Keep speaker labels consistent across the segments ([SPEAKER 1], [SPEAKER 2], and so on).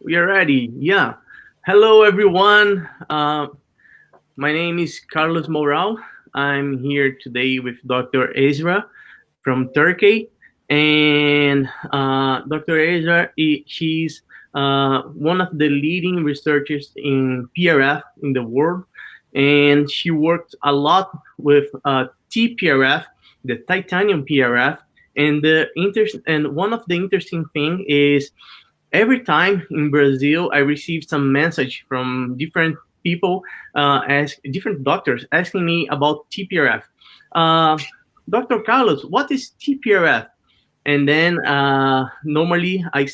[SPEAKER 1] We are ready. Yeah. Hello, everyone. My name is Carlos Moral. I'm here today with Dr. Esra from Turkey. And Dr. Esra, she's one of the leading researchers in PRF in the world. And she worked a lot with Tprf, the titanium PRF. And one of the interesting thing is every time in Brazil, I receive some message from different people, different doctors asking me about TPRF. Uh, Dr. Carlos, what is TPRF? And then normally I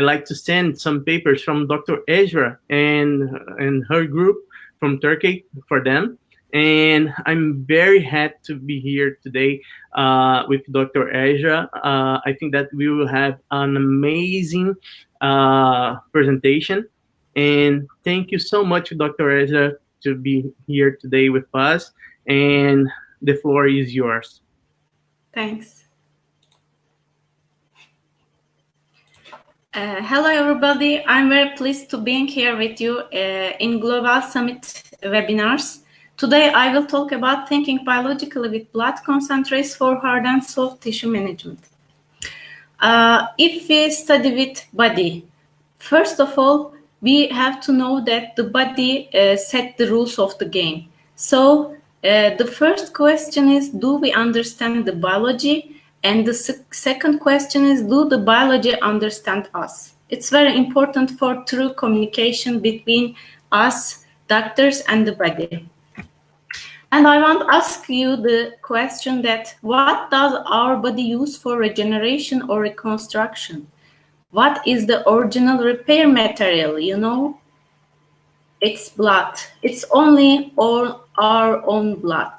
[SPEAKER 1] like to send some papers from Dr. Ezra and her group from Turkey for them. And I'm very happy to be here today with Dr. Ezra. I think that we will have an amazing presentation. And thank you so much, Dr. Ezra, to be here today with us. And the floor is yours.
[SPEAKER 2] Thanks. Hello, everybody. I'm very pleased to be here with you in Global Summit webinars. Today, I will talk about thinking biologically with blood concentrates for hard and soft tissue management. If we study with body, first of all, we have to know that the body set the rules of the game. So the first question is, do we understand the biology? And the second question is, do the biology understand us? It's very important for true communication between us, doctors, and the body. And I want to ask you the question that what does our body use for regeneration or reconstruction? What is the original repair material, you know? It's blood. It's only our own blood.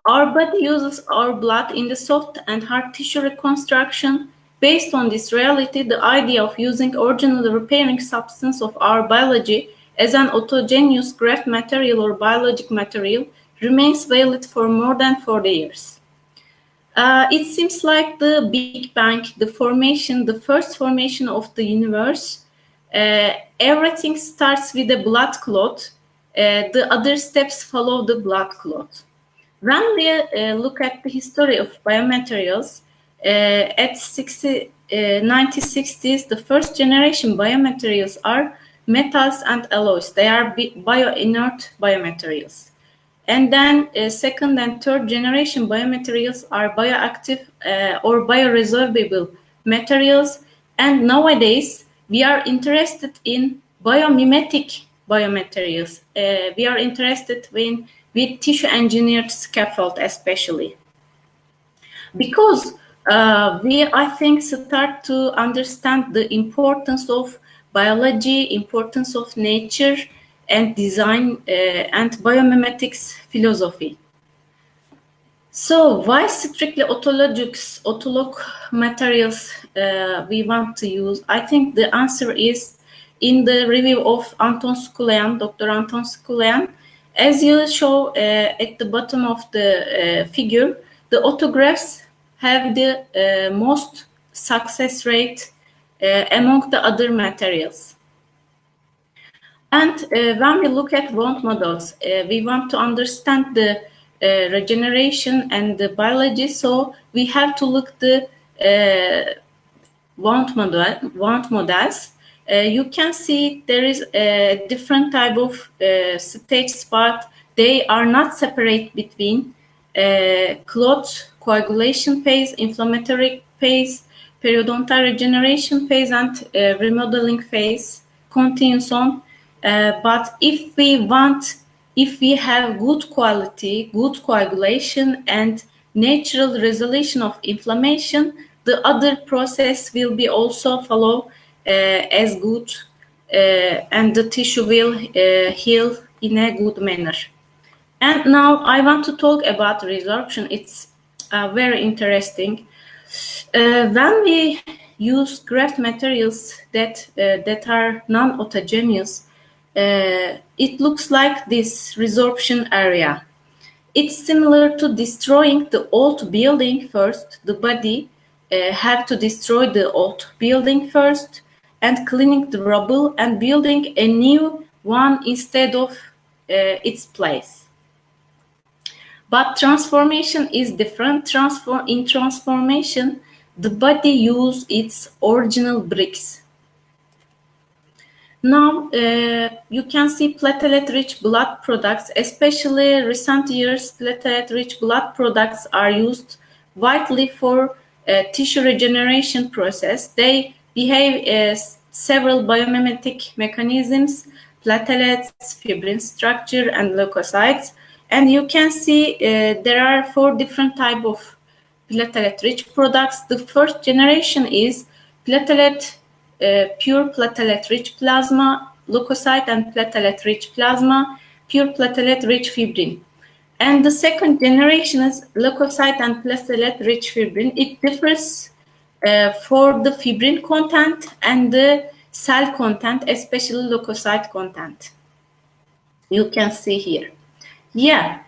[SPEAKER 2] Our body uses our blood in the soft and hard tissue reconstruction. Based on this reality, the idea of using original repairing substance of our biology as an autogeneous graft material or biologic material remains valid for more than 40 years. It seems like the Big Bang, the first formation of the universe, everything starts with a blood clot. The other steps follow the blood clot. When we look at the history of biomaterials, at 1960s, the first generation biomaterials are metals and alloys. They are bioinert biomaterials. And then second and third generation biomaterials are bioactive or bioresorbable materials. And nowadays, we are interested in biomimetic biomaterials. We are interested with tissue engineered scaffold especially. Because we, I think, start to understand the importance of biology, importance of nature, and design and biomimetics philosophy. So why strictly autolog materials we want to use? I think the answer is in the review of Anton Skulean, Dr. Anton Skulean. As you show at the bottom of the figure, the autographs have the most success rate among the other materials. And when we look at wound models, we want to understand the regeneration and the biology. So we have to look the wound models. You can see there is a different type of stages, but they are not separate between clot coagulation phase, inflammatory phase, periodontal regeneration phase, and remodeling phase continues on. But if we have good quality, good coagulation, and natural resolution of inflammation, the other process will be also follow as good, and the tissue will heal in a good manner. And now I want to talk about resorption. It's very interesting. When we use graft materials that are non-autogeneous, it looks like this resorption area. It's similar to destroying the old building first. The body have to destroy the old building first, and cleaning the rubble and building a new one instead of its place. But transformation is different. In transformation, the body uses its original bricks. Now, you can see platelet-rich blood products, especially recent years, platelet-rich blood products are used widely for tissue regeneration process. They behave as several biomimetic mechanisms, platelets, fibrin structure, and leukocytes. And you can see there are 4 different types of platelet-rich products. The first generation is pure platelet-rich plasma, leukocyte and platelet-rich plasma, pure platelet-rich fibrin. And the second generation is leukocyte and platelet-rich fibrin. It differs for the fibrin content and the cell content, especially leukocyte content. You can see here. Yeah.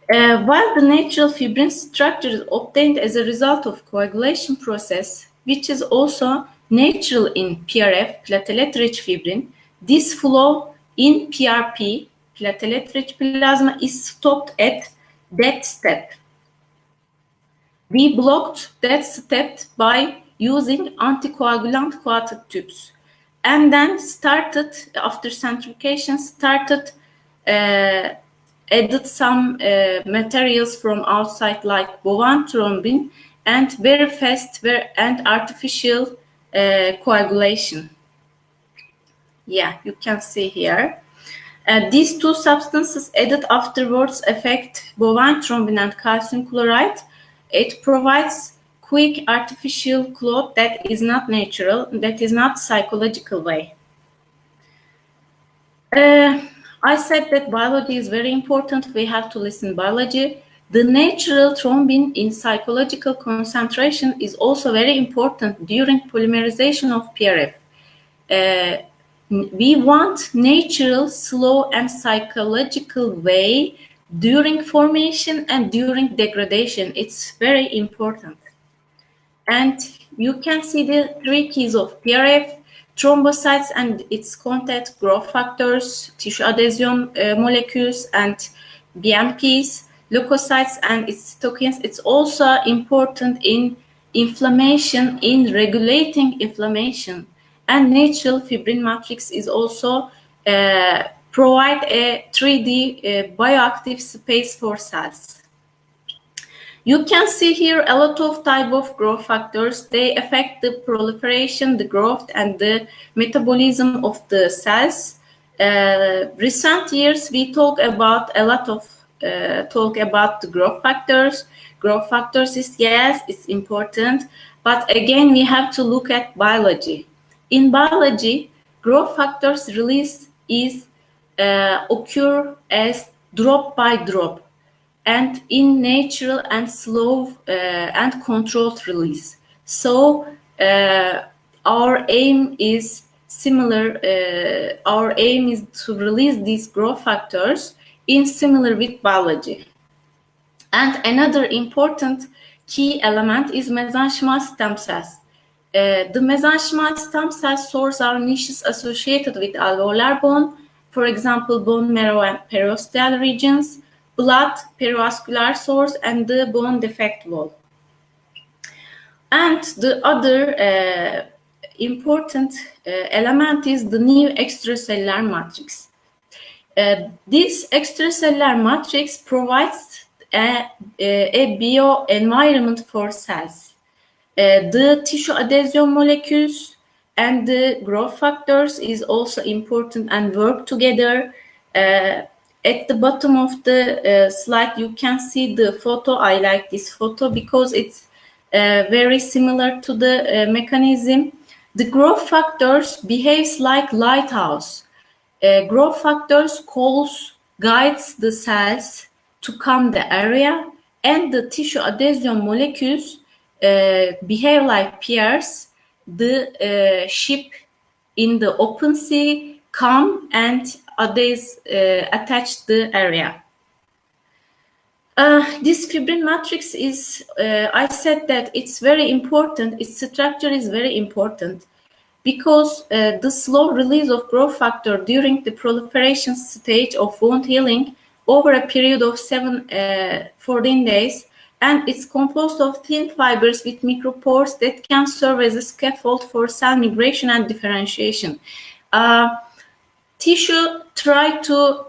[SPEAKER 2] While the natural fibrin structure is obtained as a result of coagulation process, which is also natural in PRF, platelet-rich fibrin, this flow in PRP, platelet-rich plasma, is stopped at that step. We blocked that step by using anticoagulant coated tubes, and then started, after centrifugation, added some materials from outside like bovine thrombin and very fast and artificial coagulation. Yeah, you can see here. These 2 substances added afterwards affect bovine thrombin and calcium chloride. It provides quick artificial clot that is not natural, that is not psychological way. I said that biology is very important. We have to listen biology. The natural thrombin in psychological concentration is also very important during polymerization of PRF. We want natural, slow, and psychological way during formation and during degradation. It's very important. And you can see the 3 keys of PRF: thrombocytes and its contact, growth factors, tissue adhesion molecules, and BMPs, leukocytes and its cytokines. It's also important in inflammation, in regulating inflammation. And natural fibrin matrix is also provide a 3D bioactive space for cells. You can see here a lot of type of growth factors. They affect the proliferation, the growth, and the metabolism of the cells. Recent years, we talk about a lot of the growth factors. Growth factors is, yes, it's important, but again, we have to look at biology. In biology, growth factors release is occur as drop by drop, and in natural and slow and controlled release. So our aim is similar. Our aim is to release these growth factors in similar with biology. And another important key element is mesenchymal stem cells. The mesenchymal stem cell source are niches associated with alveolar bone, for example, bone marrow and periosteal regions, blood, perivascular source, and the bone defect wall. And the other important element is the new extracellular matrix. This extracellular matrix provides a bioenvironment for cells. The tissue adhesion molecules and the growth factors is also important and work together. At the bottom of the slide, you can see the photo. I like this photo because it's very similar to the mechanism. The growth factors behaves like lighthouse. Growth factors guides the cells to come the area, and the tissue adhesion molecules behave like piers. The ship in the open sea come and attach the area. This fibrin matrix is, I said that it's very important, its structure is very important. because the slow release of growth factor during the proliferation stage of wound healing over a period of 14 days, and it's composed of thin fibers with micropores that can serve as a scaffold for cell migration and differentiation. Tissue try to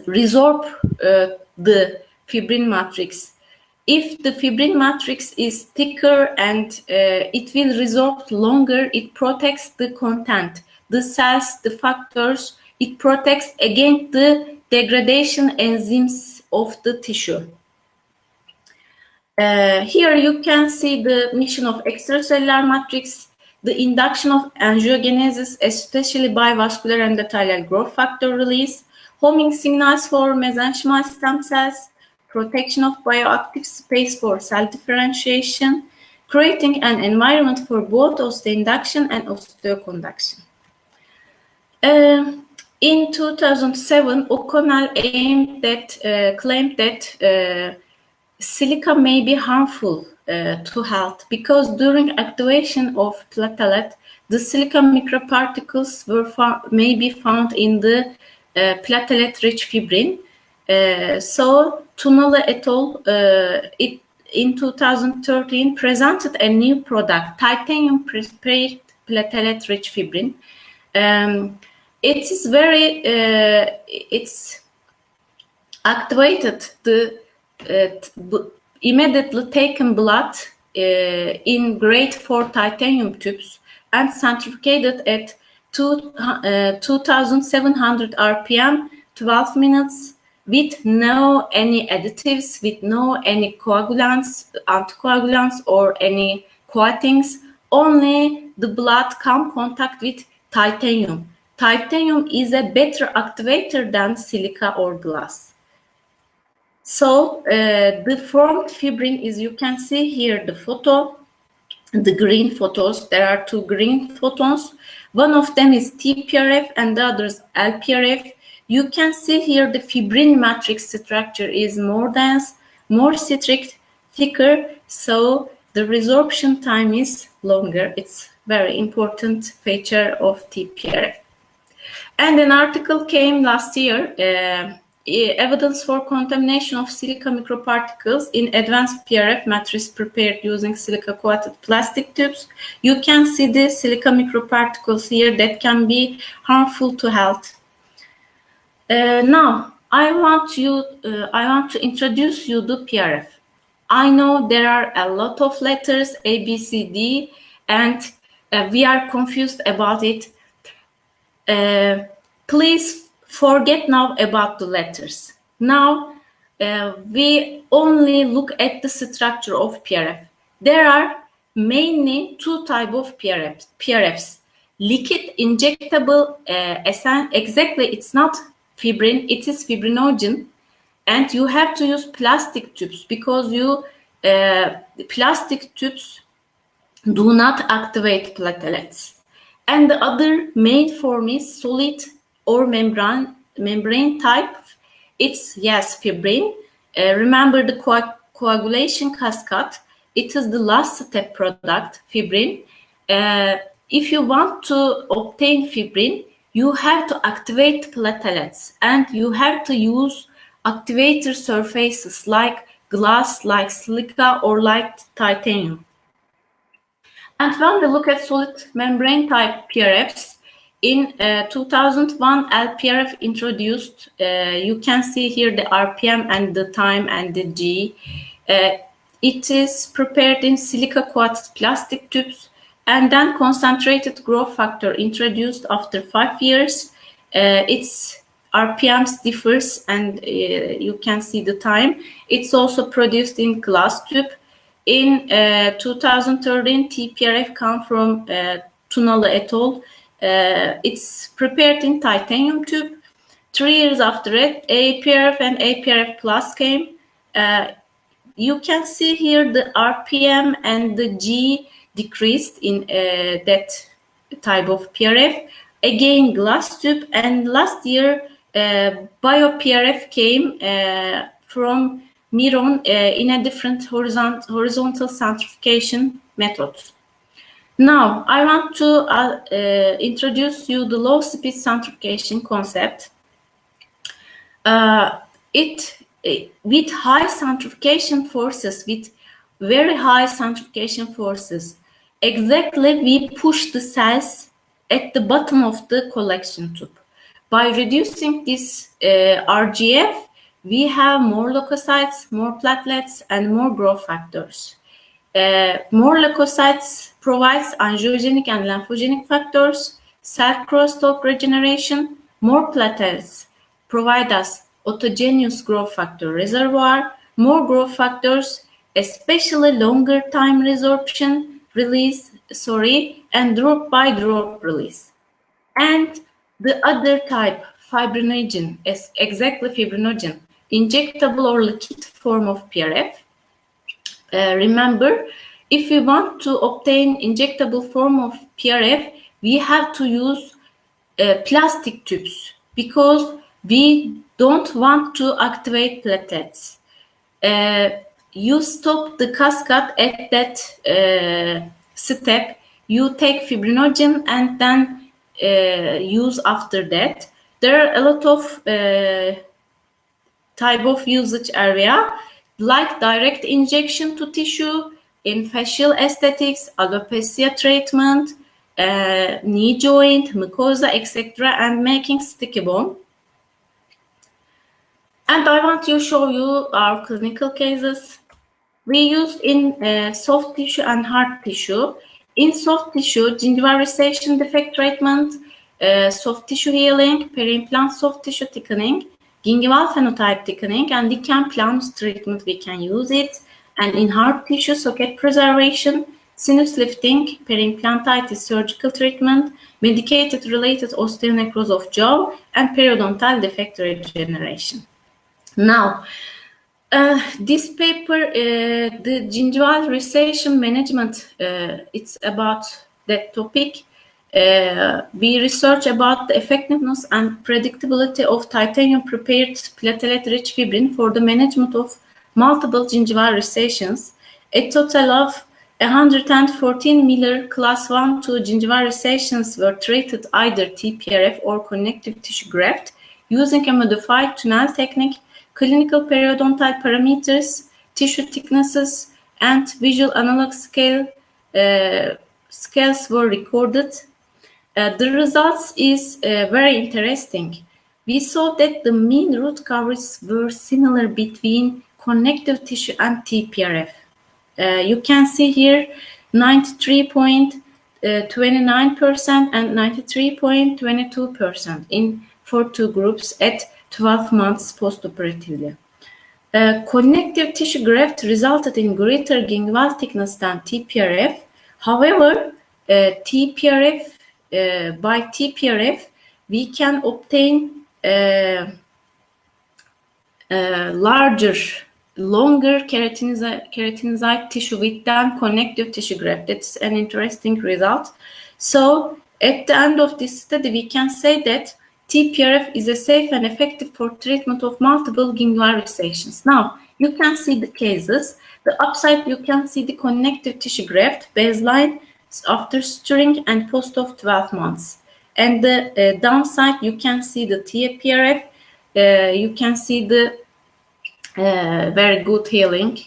[SPEAKER 2] resorb the fibrin matrix. If the fibrin matrix is thicker and it will resorb longer, it protects the content, the cells, the factors. It protects against the degradation enzymes of the tissue. Here you can see the mission of extracellular matrix, the induction of angiogenesis, especially by vascular endothelial growth factor release, homing signals for mesenchymal stem cells, protection of bioactive space for cell differentiation, creating an environment for both osteoinduction and osteoconduction. In 2007, O'Connell claimed that silica may be harmful to health because during activation of platelet, the silica microparticles may be found in the platelet-rich fibrin. So Tunala et al. In 2013 presented a new product, titanium prepared platelet-rich fibrin. It is it's activated the immediately taken blood in grade 4 titanium tubes and centrifugated at 2700 RPM, 12 minutes, with no any additives, with no any coagulants, anticoagulants, or any coatings. Only the blood come contact with titanium. Titanium is a better activator than silica or glass. So the formed fibrin is, you can see here the photo, the green photos. There are two green photos. One of them is Tprf and the other is Lprf. You can see here the fibrin matrix structure is more dense, more strict, thicker, so the resorption time is longer. It's very important feature of Tprf. And an article came last year, evidence for contamination of silica microparticles in advanced PRF matrix prepared using silica-coated plastic tubes. You can see the silica microparticles here that can be harmful to health. Now, I want to introduce you to PRF. I know there are a lot of letters, A, B, C, D, and we are confused about it. Please forget now about the letters. Now, we only look at the structure of PRF. There are mainly two types of PRFs. Liquid injectable, exactly, it's not fibrin, it is fibrinogen. And you have to use plastic tubes because plastic tubes do not activate platelets. And the other main form is solid or membrane type. It's, yes, fibrin. Remember the coagulation cascade. It is the last step product, fibrin. If you want to obtain fibrin, you have to activate platelets and you have to use activator surfaces like glass, like silica, or like titanium. And when we look at solid membrane type PRFs, in 2001, Lprf introduced, you can see here the RPM and the time and the G. It is prepared in silica-coated plastic tubes, and then concentrated growth factor introduced after 5 years. Its RPMs differs, and you can see the time. It's also produced in glass tube. In 2013, Tprf come from Tunala et al. It's prepared in titanium tube. 3 years after it, APRF and APRF Plus came. You can see here the RPM and the G decreased in that type of PRF. Again, glass tube, and last year, BioPRF came from Miron in a different horizontal centrifugation method. Now, I want to introduce you the low-speed centrifugation concept. With high centrifugation forces, with very high centrifugation forces, exactly we push the cells at the bottom of the collection tube. By reducing this RGF, we have more leukocytes, more platelets, and more growth factors. More leukocytes provides angiogenic and lymphogenic factors, cell crosstalk regeneration. More platelets provide us autogenous growth factor reservoir. More growth factors, especially longer time resorption release, and drop by drop release. And the other type, fibrinogen, is exactly fibrinogen, injectable or liquid form of PRF. Remember, if we want to obtain injectable form of PRF, we have to use plastic tubes because we don't want to activate platelets. You stop the cascade at that step. You take fibrinogen and then use after that. There are a lot of type of usage area, like direct injection to tissue, in facial aesthetics, alopecia treatment, knee joint, mucosa, etc., and making sticky bone. And I want to show you our clinical cases. We used in soft tissue and hard tissue. In soft tissue, gingival recession defect treatment, soft tissue healing, peri-implant soft tissue thickening, gingival phenotype thickening, and lichen planus treatment, we can use it. And in hard tissue, socket preservation, sinus lifting, peri-implantitis surgical treatment, medicated related osteonecrosis of jaw, and periodontal defect regeneration. Now, this paper, the gingival recession management, it's about that topic. We research about the effectiveness and predictability of titanium-prepared platelet-rich fibrin for the management of multiple gingival recessions. A total of 114 Miller class 1-2 gingival recessions were treated either TPRF or connective tissue graft using a modified tunnel technique. Clinical periodontal parameters, tissue thicknesses, and visual analog scales were recorded. The results is very interesting. We saw that the mean root coverage were similar between connective tissue and TPRF. You can see here 93.29% and 93.22% for two groups at 12 months postoperatively. Connective tissue graft resulted in greater gingival thickness than TPRF. However, by TPRF, we can obtain larger, longer keratinocyte tissue width than connective tissue graft. That's an interesting result. So, at the end of this study, we can say that TPRF is a safe and effective for treatment of multiple gingival resections. Now, you can see the cases. The upside, you can see the connective tissue graft baseline after suturing and post of 12 months. And the downside, you can see the TPRF. You can see the very good healing.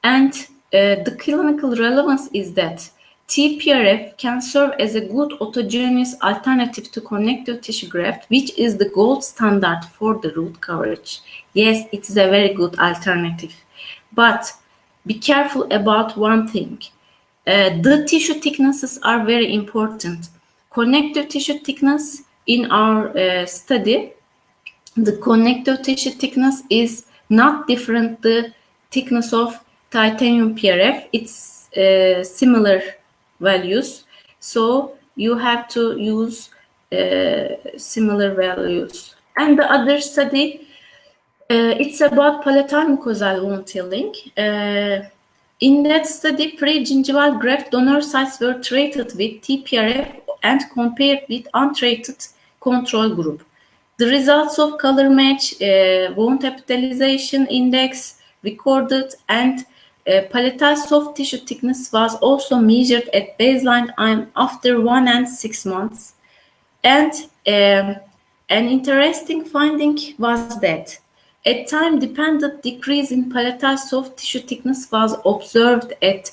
[SPEAKER 2] And the clinical relevance is that TPRF can serve as a good autogenous alternative to connective tissue graft, which is the gold standard for the root coverage. Yes, it is a very good alternative. But be careful about one thing. The tissue thicknesses are very important. Connective tissue thickness in our study, the connective tissue thickness is not different the thickness of titanium PRF. It's similar values, so you have to use similar values. And the other study, it's about palatal mucosal wound healing. In that study, pre-gingival graft donor sites were treated with TPRF and compared with untreated control group. The results of color match, wound epithelialization index recorded, and palatal soft tissue thickness was also measured at baseline time after 1 and 6 months. And an interesting finding was that a time-dependent decrease in palatal soft tissue thickness was observed at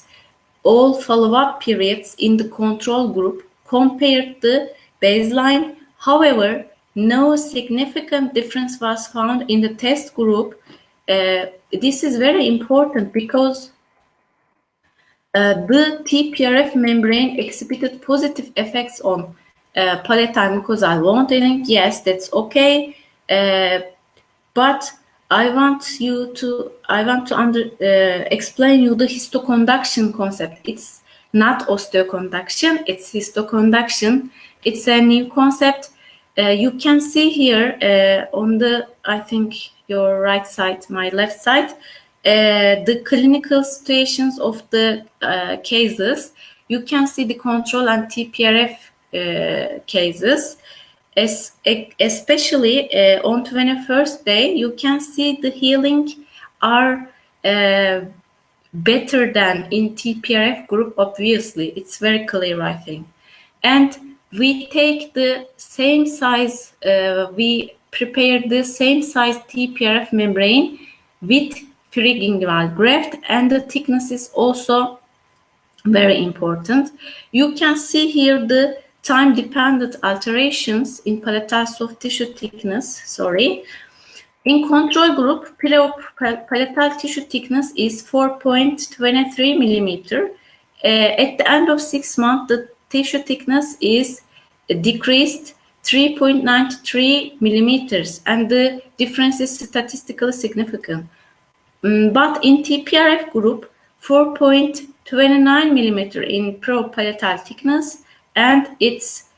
[SPEAKER 2] all follow-up periods in the control group compared to the baseline. However, no significant difference was found in the test group. This is very important because the Tprf membrane exhibited positive effects on palatal mucosal wound healing. Yes, that's okay. But I want to explain you the histoconduction concept. It's not osteoconduction, it's histoconduction. It's a new concept. You can see here on the, I think, your right side, my left side, the clinical situations of the cases. You can see the control and Tprf cases. Especially on 21st day, you can see the healing are better than in Tprf group, obviously. It's very clear, I think. And we take the same size, we prepare the same size Tprf membrane with free gingival graft, and the thickness is also very important. You can see here the time-dependent alterations in palatal soft tissue thickness. In control group, palatal tissue thickness is 4.23 millimeter. At the end of 6 months, the tissue thickness is decreased 3.93 millimeters, and the difference is statistically significant. But in Tprf group, 4.29 millimeter in pro-palatal thickness, and it's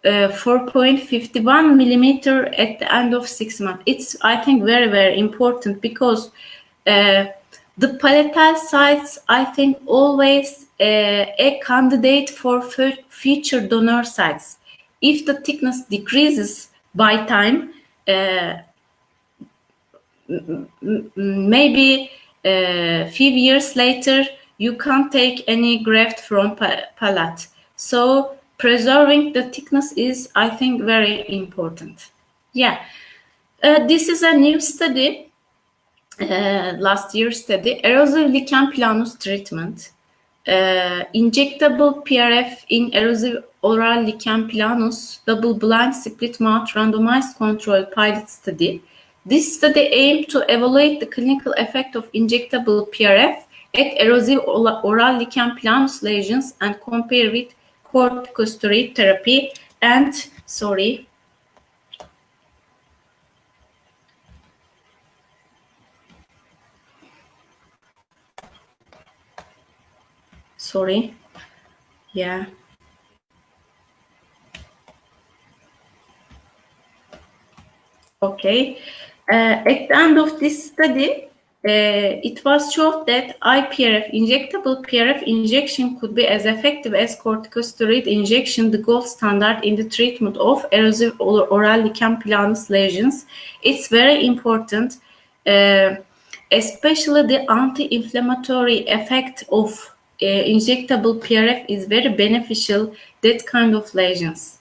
[SPEAKER 2] 4.51 millimeter at the end of 6 months. It's, I think, very, very important because the palatal sites, I think, always a candidate for future donor sites. If the thickness decreases by time, maybe a few years later, you can't take any graft from palate. So preserving the thickness is, I think, very important. Yeah, this is a new study, last year's study, erosive lichen planus treatment. Injectable PRF in erosive oral lichen planus, double-blind, split-mouth, randomized controlled pilot study. This study aimed to evaluate the clinical effect of injectable PRF at erosive oral lichen planus lesions and compare with corticosteroid therapy and, yeah. Okay. At the end of this study, it was shown that IPRF, injectable PRF injection, could be as effective as corticosteroid injection, the gold standard in the treatment of erosive oral lichen planus lesions. It's very important, especially the anti-inflammatory effect of injectable PRF is very beneficial, that kind of lesions.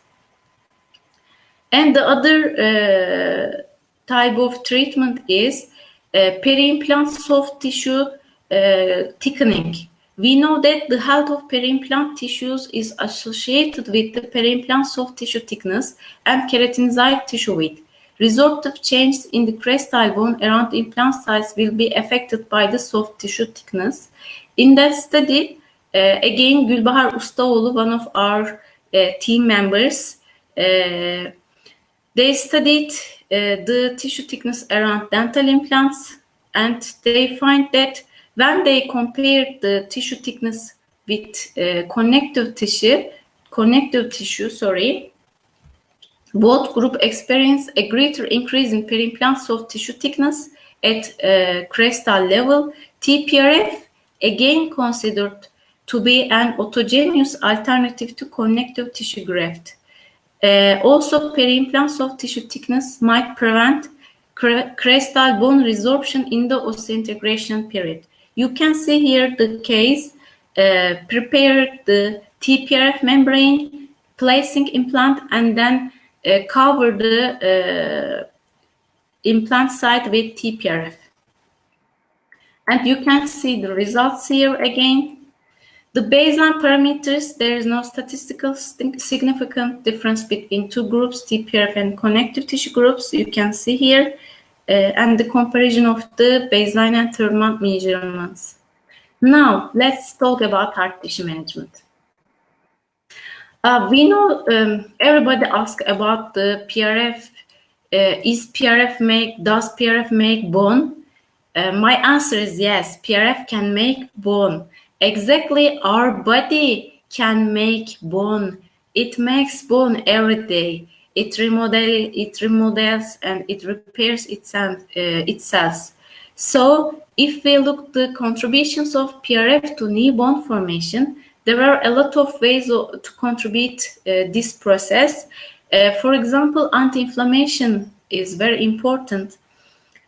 [SPEAKER 2] And the other type of treatment is peri-implant soft tissue thickening. We know that the health of peri-implant tissues is associated with the peri-implant soft tissue thickness and keratinized tissue width. Resorptive changes in the crestal bone around the implant sites will be affected by the soft tissue thickness. In that study, again, Gülbahar Ustaoğlu, one of our team members, they studied the tissue thickness around dental implants, and they find that when they compared the tissue thickness with connective tissue, both groups experienced a greater increase in peri-implant soft tissue thickness at crestal level. Tprf, again considered to be an autogenous alternative to connective tissue graft. Also, peri-implant soft tissue thickness might prevent crestal bone resorption in the osseointegration period. You can see here the case, prepare the Tprf membrane, placing implant, and then cover the implant site with Tprf. And you can see the results here again. The baseline parameters, there is no statistical significant difference between two groups, Tprf and connective tissue groups. You can see here, and the comparison of the baseline and 3rd-month measurements. Now, let's talk about hard tissue management. We know everybody asks about the PRF. Does PRF make bone? My answer is yes, PRF can make bone. Exactly, our body can make bone. It makes bone every day. It remodels and it repairs itself. So if we look the contributions of PRF to new bone formation, there are a lot of ways to contribute this process. For example, anti-inflammation is very important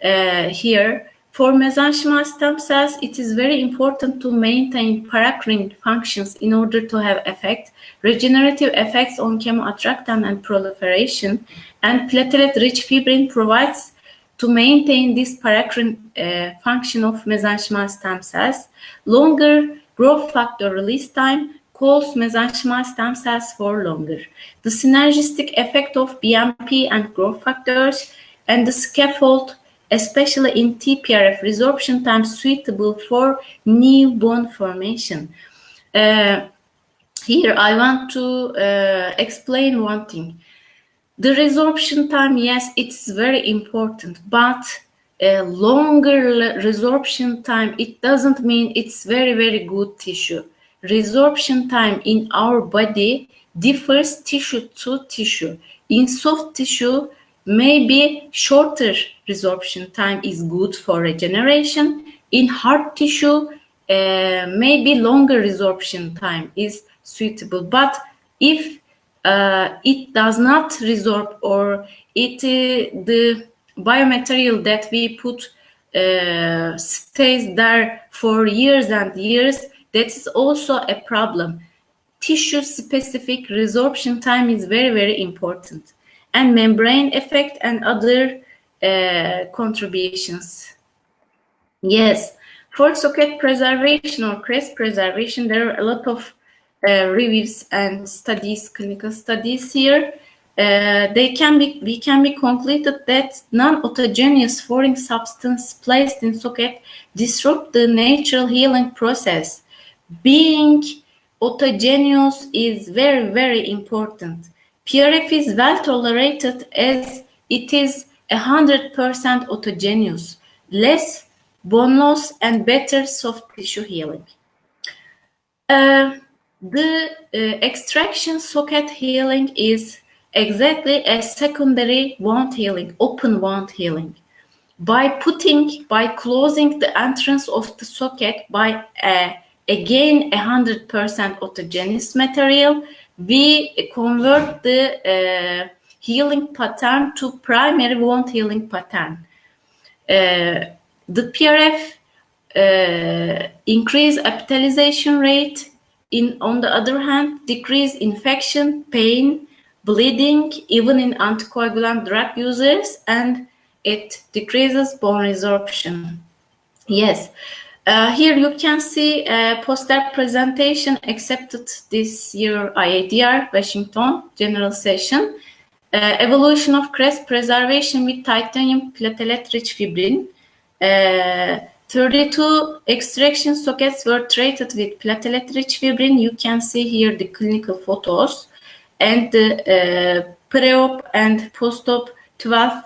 [SPEAKER 2] here. For mesenchymal stem cells, it is very important to maintain paracrine functions in order to have effect, regenerative effects on chemoattractant and proliferation, and platelet-rich fibrin provides to maintain this paracrine function of mesenchymal stem cells. Longer growth factor release time calls mesenchymal stem cells for longer. The synergistic effect of BMP and growth factors and the scaffold, especially in Tprf resorption time, suitable for new bone formation. Here I want to explain one thing. The resorption time, yes, it's very important, but longer resorption time, it doesn't mean it's very, very good tissue. Resorption time in our body differs tissue to tissue. In soft tissue, maybe shorter resorption time is good for regeneration. In hard tissue, maybe longer resorption time is suitable. But if it does not resorb, or the biomaterial that we put stays there for years and years, that is also a problem. Tissue-specific resorption time is very, very important. And membrane effect and other contributions. Yes, for socket preservation or crest preservation, there are a lot of reviews and studies, clinical studies here. We can be concluded that non-autogenous foreign substance placed in socket disrupt the natural healing process. Being autogenous is very, very important. PRF is well tolerated as it is 100% autogenous, less bone loss and better soft tissue healing. The extraction socket healing is exactly a secondary wound healing, open wound healing. By closing the entrance of the socket by again 100% autogenous material, we convert the healing pattern to primary wound healing pattern. The PRF increase epithelialization rate, on the other hand, decrease infection, pain, bleeding, even in anticoagulant drug users, and it decreases bone resorption. Yes, here you can see a poster presentation accepted this year IADR, Washington General Session. Evolution of crest preservation with titanium platelet-rich fibrin. 32 extraction sockets were treated with platelet-rich fibrin. You can see here the clinical photos and the pre-op and post-op 12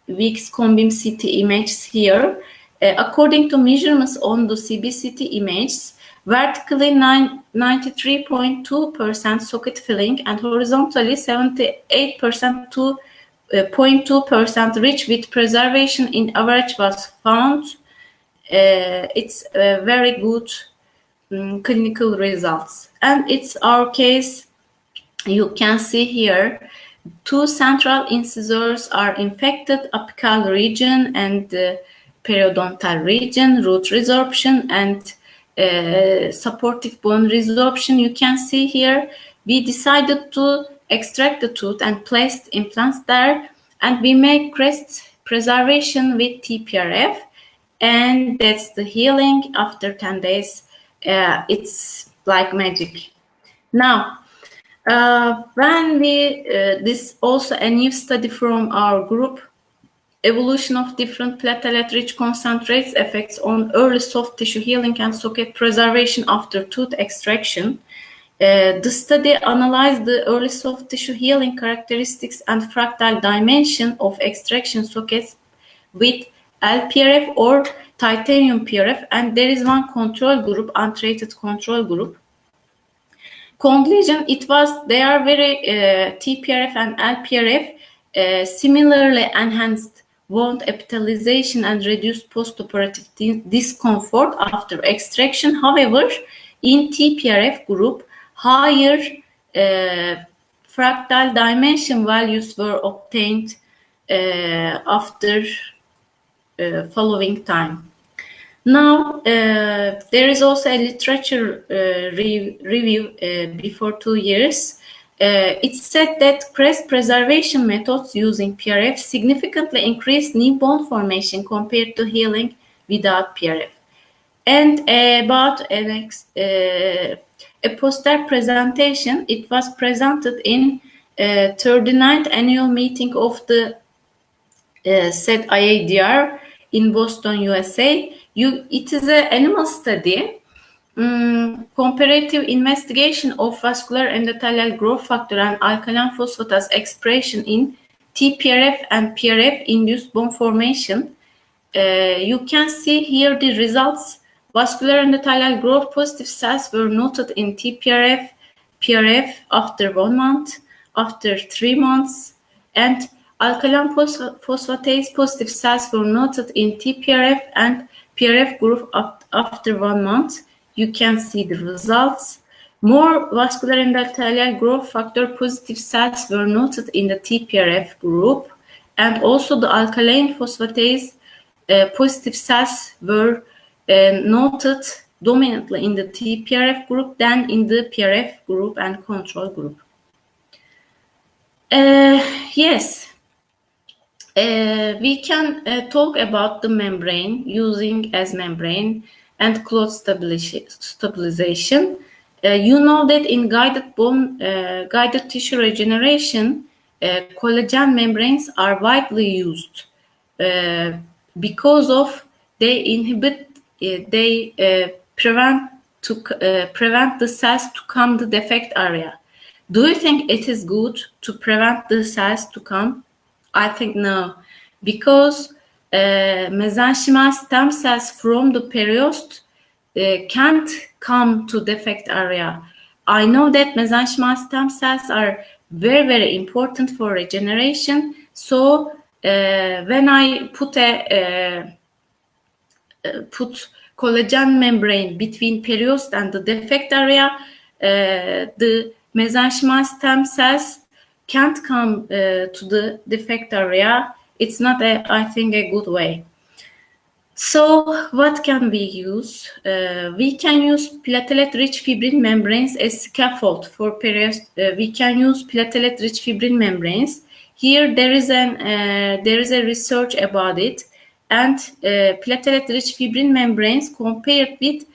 [SPEAKER 2] weeks Combim CT images here. According to measurements on the CBCT images, vertically 93.2% socket filling and horizontally 78% to 0.2% rich with preservation in average was found. It's very good clinical results. And it's our case. You can see here, 2 central incisors are infected, apical region and periodontal region, root resorption, and supportive bone resorption. You can see here we decided to extract the tooth and place implants there, and we make crest preservation with Tprf, and that's the healing after 10 days. It's like magic. Now, when we this also a new study from our group, evolution of different platelet-rich concentrates effects on early soft tissue healing and socket preservation after tooth extraction. The study analyzed the early soft tissue healing characteristics and fractal dimension of extraction sockets with LPRF or titanium PRF, and there is one control group, untreated control group. Conclusion: they are very Tprf and LPRF similarly enhanced wound epithelialization and reduced postoperative discomfort after extraction. However, in Tprf group, higher fractal dimension values were obtained after following time. Now, there is also a literature review before 2 years. It said that crest preservation methods using PRF significantly increased new bone formation compared to healing without PRF. And about a poster presentation, it was presented in 39th annual meeting of the said IADR in Boston, USA. It is an animal study, comparative investigation of vascular endothelial growth factor and alkaline phosphatase expression in Tprf and Prf-induced bone formation. You can see here the results. Vascular endothelial growth positive cells were noted in Tprf, Prf after 1 month, after 3 months, and alkaline phosphatase positive cells were noted in Tprf and Prf group after 1 month. You can see the results. More vascular endothelial growth factor positive cells were noted in the Tprf group, and also the alkaline phosphatase positive cells were noted dominantly in the Tprf group than in the Prf group and control group. Yes, we can talk about the membrane, using as membrane and clot stabilization. You know that in guided tissue regeneration, collagen membranes are widely used because of they inhibit, prevent the cells to come the defect area. Do you think it is good to prevent the cells to come? I think no, because mesenchymal stem cells from the periost can't come to defect area. I know that mesenchymal stem cells are very, very important for regeneration. So when I put collagen membrane between periost and the defect area, the mesenchymal stem cells can't come to the defect area. It's not, I think, a good way. So what can we use? We can use platelet-rich fibrin membranes as scaffold for periost. We can use platelet-rich fibrin membranes. Here there is a research about it, and platelet-rich fibrin membranes compared with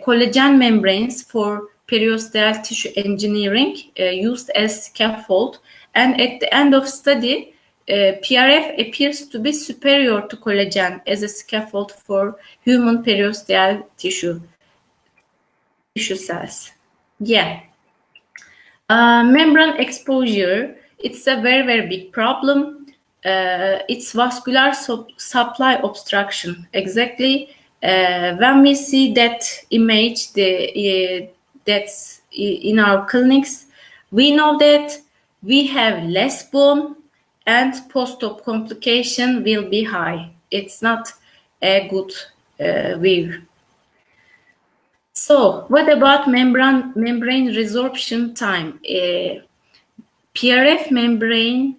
[SPEAKER 2] collagen membranes for periosteal tissue engineering used as scaffold. And at the end of study, PRF appears to be superior to collagen as a scaffold for human periosteal tissue cells. Yeah. Membrane exposure, it's a very, very big problem. It's vascular supply obstruction. Exactly. When we see that image, that's in our clinics, we know that we have less bone and post-op complication will be high. It's not a good view. So what about membrane resorption time? PRF membrane,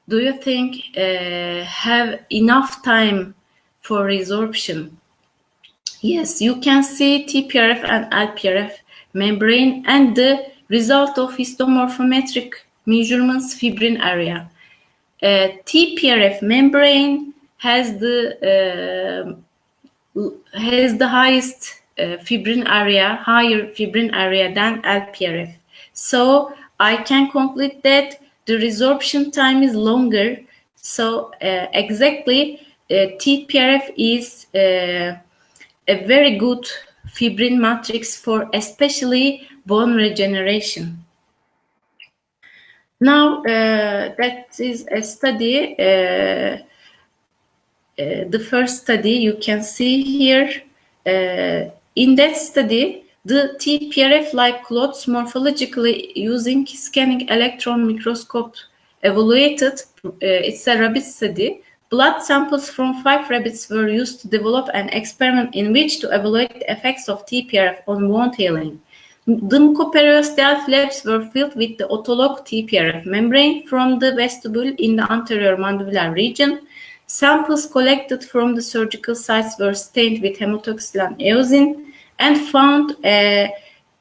[SPEAKER 2] do you think have enough time for resorption. Yes, you can see Tprf and Lprf membrane and the result of histomorphometric measurements fibrin area. Tprf membrane has the highest fibrin area, higher fibrin area than Lprf. So I can conclude that the resorption time is longer. So exactly, Tprf is a very good fibrin matrix for especially bone regeneration. Now that is a study. The first study you can see here. In that study, the Tprf-like clots morphologically using scanning electron microscope evaluated. It's a rabbit study. Blood samples from 5 rabbits were used to develop an experiment in which to evaluate the effects of Tprf on wound healing. The mucoperiosteal flaps were filled with the autolog Tprf membrane from the vestibule in the anterior mandibular region. Samples collected from the surgical sites were stained with hematoxylin and eosin and found a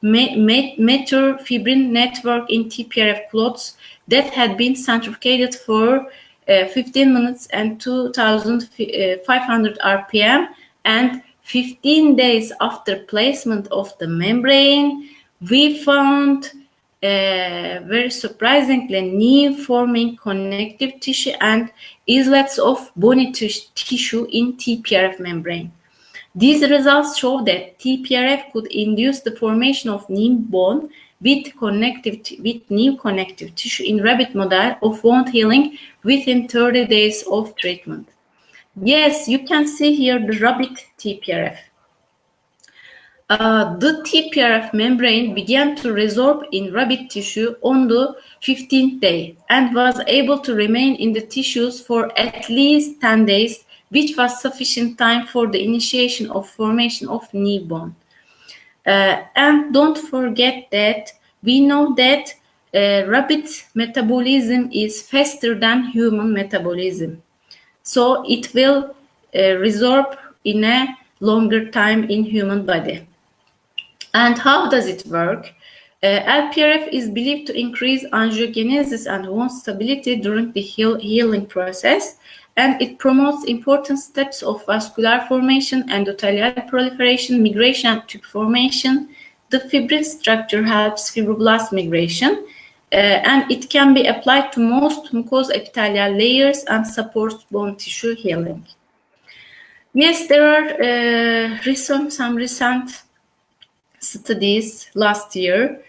[SPEAKER 2] mature fibrin network in Tprf clots that had been centrifugated for 15 minutes and 2,500 RPM, and 15 days after placement of the membrane, we found very surprisingly new forming connective tissue and islets of bony tissue in Tprf membrane. These results show that Tprf could induce the formation of new bone with new connective tissue in rabbit model of wound healing within 30 days of treatment. Yes, you can see here the rabbit Tprf. The Tprf membrane began to resorb in rabbit tissue on the 15th day and was able to remain in the tissues for at least 10 days, which was sufficient time for the initiation of formation of new bone. And don't forget that we know that rabbit metabolism is faster than human metabolism. So it will resorb in a longer time in human body. And how does it work? Lprf is believed to increase angiogenesis and wound stability during the healing process, and it promotes important steps of vascular formation, endothelial proliferation, migration, and tube formation. The fibrin structure helps fibroblast migration, and it can be applied to most mucosal epithelial layers and supports bone tissue healing. Yes, there are some recent studies last year.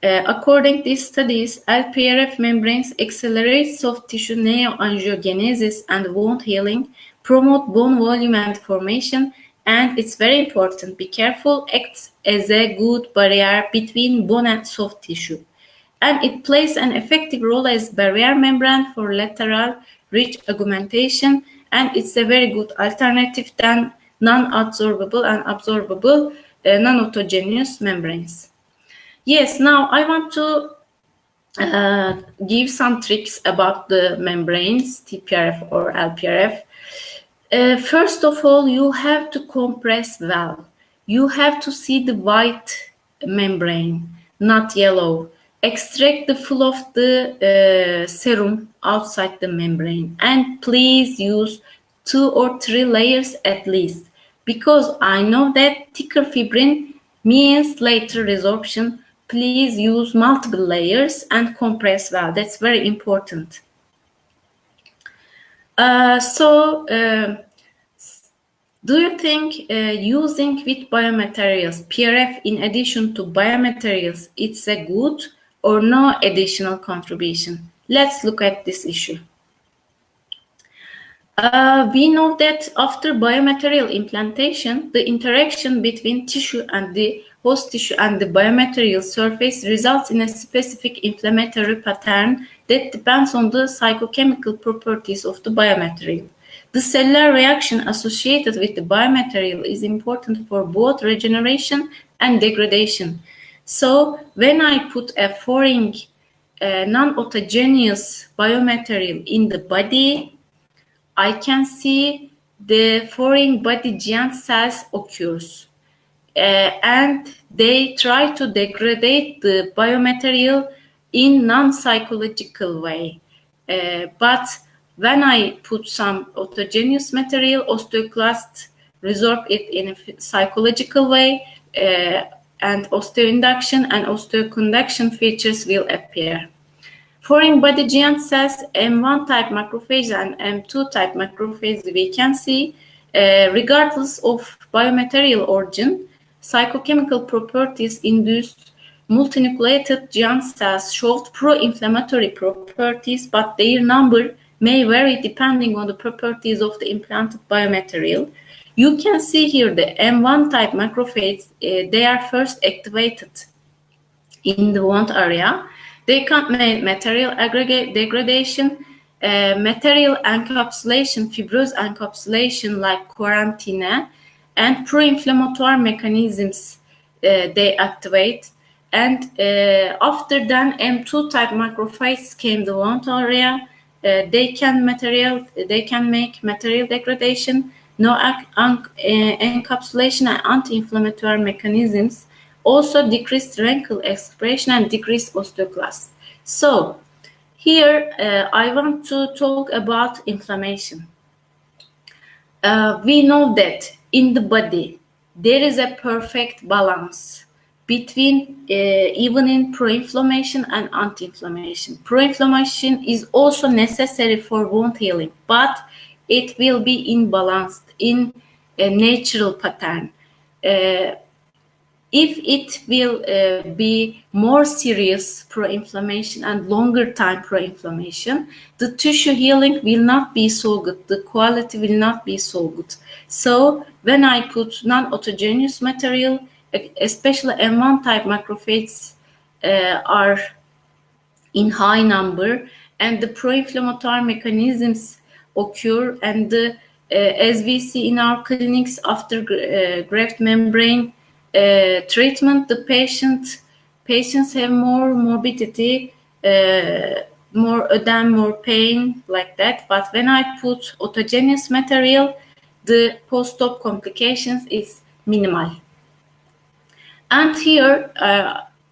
[SPEAKER 2] According to these studies, Lprf membranes accelerate soft tissue neoangiogenesis and wound healing, promote bone volume and formation, and it's very important, be careful, acts as a good barrier between bone and soft tissue. And it plays an effective role as barrier membrane for lateral ridge augmentation, and it's a very good alternative than non-adsorbable and absorbable non-autogenous membranes. Yes, now I want to give some tricks about the membranes, Tprf or Lprf. First of all, you have to compress well. You have to see the white membrane, not yellow. Extract the full of the serum outside the membrane, and please use 2 or 3 layers at least, because I know that thicker fibrin means later resorption. Please use multiple layers and compress well. That's very important. Do you think using with biomaterials, Prf in addition to biomaterials, it's a good or no additional contribution? Let's look at this issue. We know that after biomaterial implantation, the interaction between tissue and the host tissue and the biomaterial surface results in a specific inflammatory pattern that depends on the psychochemical properties of the biomaterial. The cellular reaction associated with the biomaterial is important for both regeneration and degradation. So when I put a foreign non-autogenous biomaterial in the body, I can see the foreign body giant cells occurs. And they try to degrade the biomaterial in non-psychological way. But when I put some autogenous material, osteoclasts resorb it in a psychological way, and osteoinduction and osteoconduction features will appear. Foreign body giant cells, M1 type macrophage and M2 type macrophage we can see, regardless of biomaterial origin, psychochemical properties induced multinucleated giant cells showed pro-inflammatory properties, but their number may vary depending on the properties of the implanted biomaterial. You can see here the M1 type macrophages, they are first activated in the wound area. They can make material degradation, material encapsulation, fibrous encapsulation like quarantine, and pro-inflammatory mechanisms they activate. And after then, M2 type macrophages came the wound area. They can make material degradation, no encapsulation and anti-inflammatory mechanisms, also decreased wrinkle expression and decreased osteoclast. So here I want to talk about inflammation. We know that in the body there is a perfect balance between even in pro-inflammation and anti-inflammation. Pro-inflammation is also necessary for wound healing, but it will be imbalanced in a natural pattern. If it will be more serious pro-inflammation and longer time pro-inflammation, the tissue healing will not be so good, the quality will not be so good. So when I put non-autogenous material, especially M1 type macrophages are in high number, and the pro-inflammatory mechanisms occur, and as we see in our clinics after graft membrane treatment, the patients have more morbidity, more edema, more pain, like that. But when I put autogenous material, the post-op complications is minimal. And here,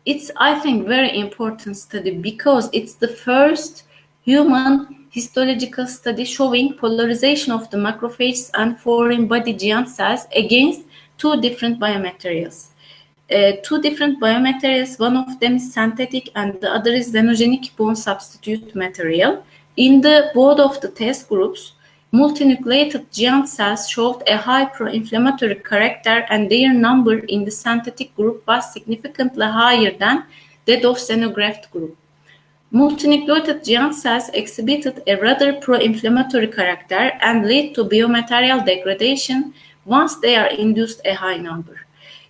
[SPEAKER 2] it's, I think, very important study because it's the first human histological study showing polarization of the macrophages and foreign body giant cells against two different biomaterials. Two different biomaterials, one of them is synthetic and the other is xenogenic bone substitute material. In the both of the test groups, multinucleated giant cells showed a high pro-inflammatory character, and their number in the synthetic group was significantly higher than that of xenograft group. Multinucleated giant cells exhibited a rather pro-inflammatory character and lead to biomaterial degradation once they are induced a high number.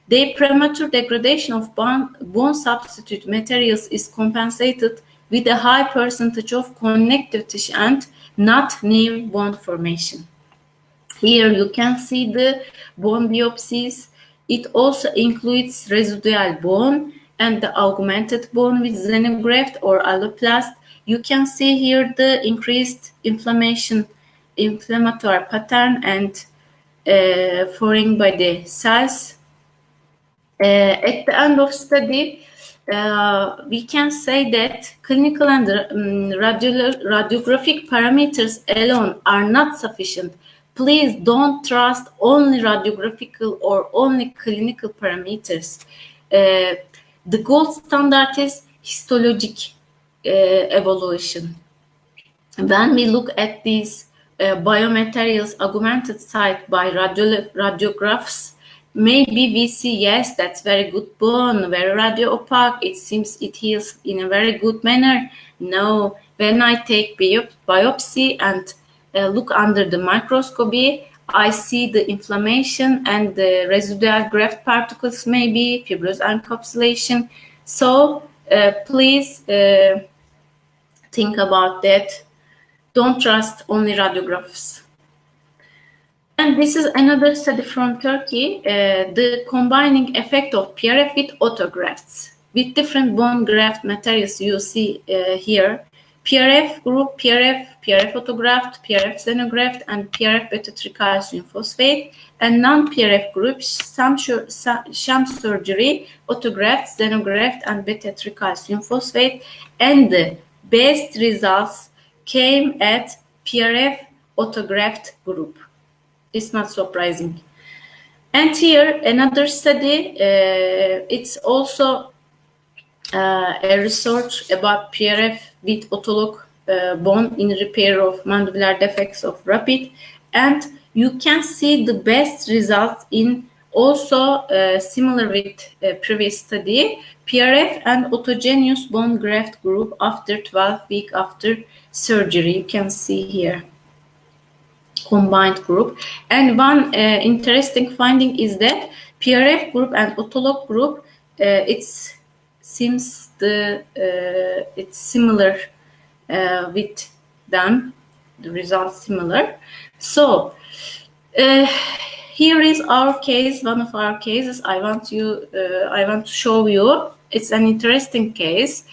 [SPEAKER 2] The premature degradation of bone substitute materials is compensated with a high percentage of connective tissue and not new bone formation. Here you can see the bone biopsies. It also includes residual bone and the augmented bone with xenograft or alloplast. You can see here the increased inflammatory pattern and foreign body cells. At the end of study, we can say that clinical and radiographic parameters alone are not sufficient. Please don't trust only radiographical or only clinical parameters. The gold standard is histologic evaluation. When we look at these biomaterials augmented site by radiographs, maybe we see, yes, that's very good bone, very radio-opaque, it seems it heals in a very good manner. No, when I take biopsy and look under the microscopy, I see the inflammation and the residual graft particles, maybe fibrous encapsulation. So please think about that. Don't trust only radiographs. And this is another study from Turkey, the combining effect of Prf with autografts with different bone graft materials you see here. Prf group, Prf autograft, Prf xenograft, and Prf beta-tricalcium phosphate, and non-Prf groups, sham surgery, autograft, xenograft, and beta-tricalcium phosphate, and the best results came at Prf autograft group. It's not surprising. And here another study, it's also a research about Prf with autolog bone in repair of mandibular defects of rapid, and you can see the best results in also similar with previous study, Prf and autogenous bone graft group after 12 weeks after surgery. You can see here combined group. And one interesting finding is that Prf group and autolog group, it's similar with them, the results similar. So here is our case, one of our cases. I want to show you. It's an interesting case.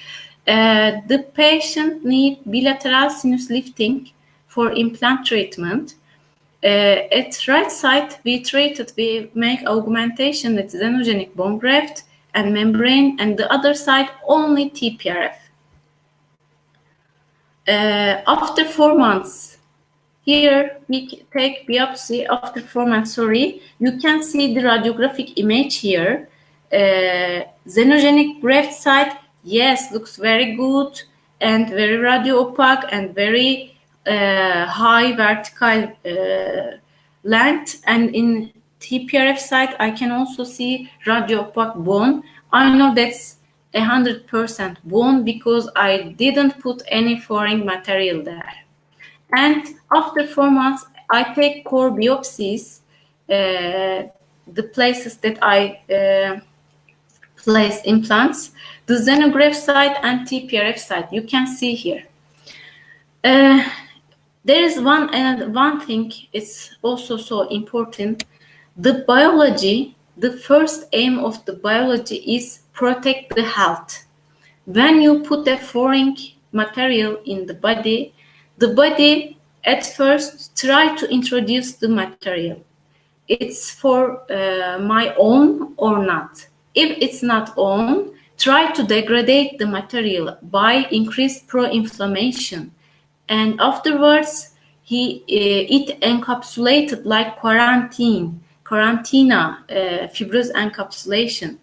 [SPEAKER 2] The patient need bilateral sinus lifting for implant treatment. At right side, we make augmentation with xenogenic bone graft and membrane, and the other side only Tprf. After 4 months, here we take biopsy after 4 months, you can see the radiographic image here. Xenogenic graft side, yes, looks very good and very radio-opaque and very high vertical length, and in Tprf side I can also see radio-opaque bone. I know that's 100% bone because I didn't put any foreign material there. And after 4 months I take core biopsies, the places that I place implants, the xenograft side and Tprf side, you can see here. There is one thing, it's also so important. The biology, the first aim of the biology is protect the health. When you put a foreign material in the body at first try to introduce the material. It's for my own or not. If it's not own, try to degrade the material by increased pro-inflammation. And afterwards, it encapsulated like quarantina, fibrous encapsulation.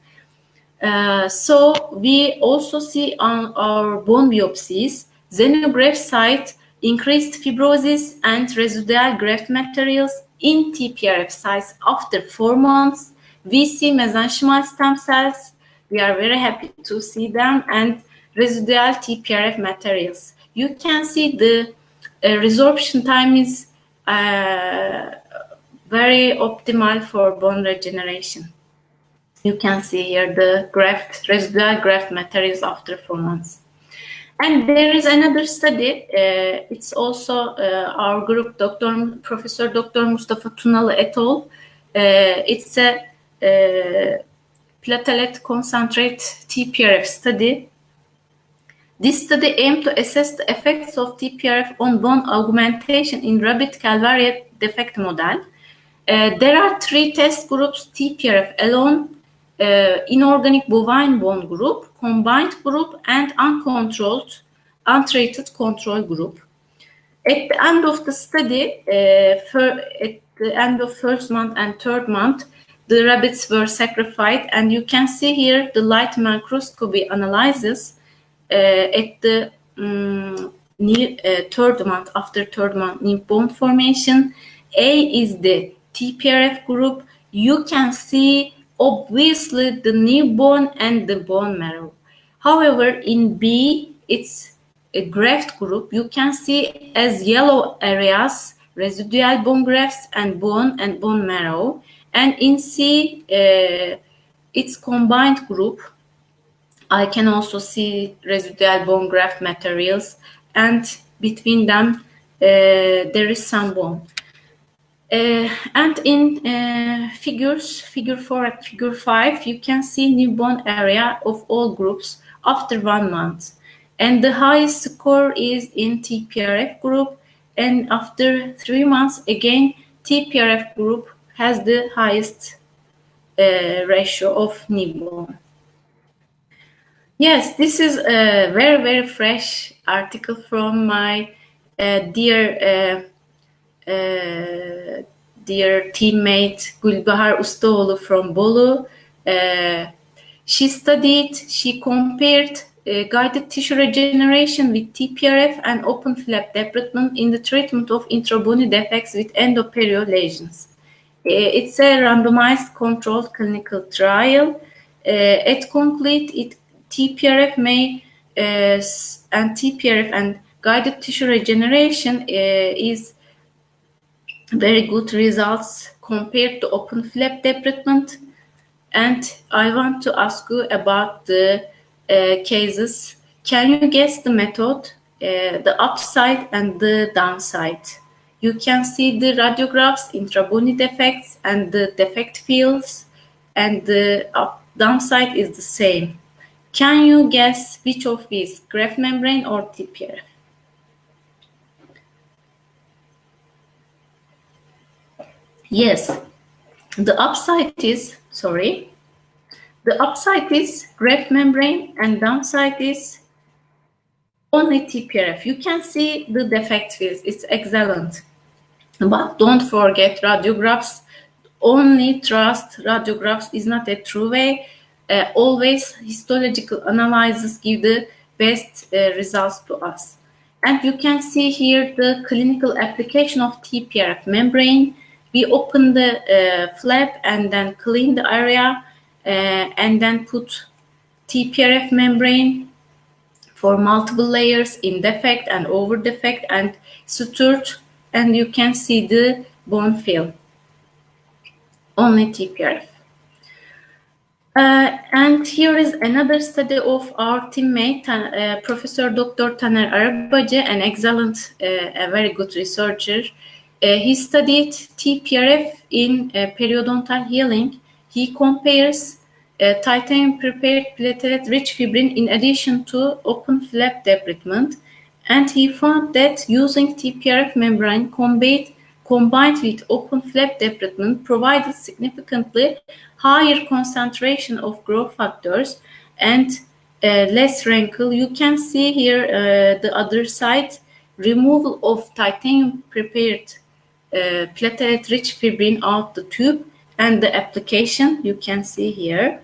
[SPEAKER 2] So we also see on our bone biopsies, xenograft site increased fibrosis and residual graft materials in Tprf sites after 4 months. We see mesenchymal stem cells. We are very happy to see them, and residual Tprf materials. You can see the resorption time is very optimal for bone regeneration. You can see here the residual graft materials after 4 months. And there is another study. It's also our group, Professor Dr. Mustafa Tunalı et al. It's a platelet concentrate Tprf study. This study aimed to assess the effects of Tprf on bone augmentation in rabbit calvariate defect model. There are 3 test groups: Tprf alone, inorganic bovine bone group, combined group, and uncontrolled, untreated control group. At the end of the study, at the end of 1st month and 3rd month, the rabbits were sacrificed, and you can see here the light microscopy analysis at the 3rd month, after 3rd month new bone formation. A is the Tprf group. You can see obviously the new bone and the bone marrow. However, in B, it's a graft group. You can see as yellow areas residual bone grafts and bone marrow. And in C, it's combined group. I can also see residual bone graft materials, and between them there is some bone. And in figure 4 and figure 5, you can see new bone area of all groups after 1 month. and the highest score is in Tprf group, and after 3 months again Tprf group has the highest ratio of knee bone. Yes, this is a very fresh article from my dear teammate Gülbahar Ustaoğlu from Bolu. She compared guided tissue regeneration with Tprf and open flap debridement in the treatment of intrabony defects with endoperio lesions. It's a randomized controlled clinical trial. At complete, Tprf and guided tissue regeneration is very good results compared to open flap debridement. And I want to ask you about the cases. Can you guess the method, the upside and the downside? You can see the radiographs, intrabony defects, and the defect fields, and the downside is the same. Can you guess which of these, graft membrane or Tprf? Yes, the upside is graft membrane, and downside is only Tprf. You can see the defect fields, it's excellent. But don't forget radiographs. Only trust radiographs is not a true way. Always histological analysis give the best results to us. And you can see here the clinical application of Tprf membrane. We open the flap and then clean the area and then put Tprf membrane for multiple layers in defect and over defect and sutured, and you can see the bone fill. Only Tprf. And here is another study of our teammate, Professor Dr. Taner Arabacı, an excellent, a very good researcher. He studied Tprf in periodontal healing. He compares titanium-prepared platelet-rich fibrin in addition to open flap debridement, and he found that using Tprf membrane combined with open flap debridement provided significantly higher concentration of growth factors and less wrinkle. You can see here the other side, removal of titanium-prepared platelet-rich fibrin out the tube, and the application you can see here.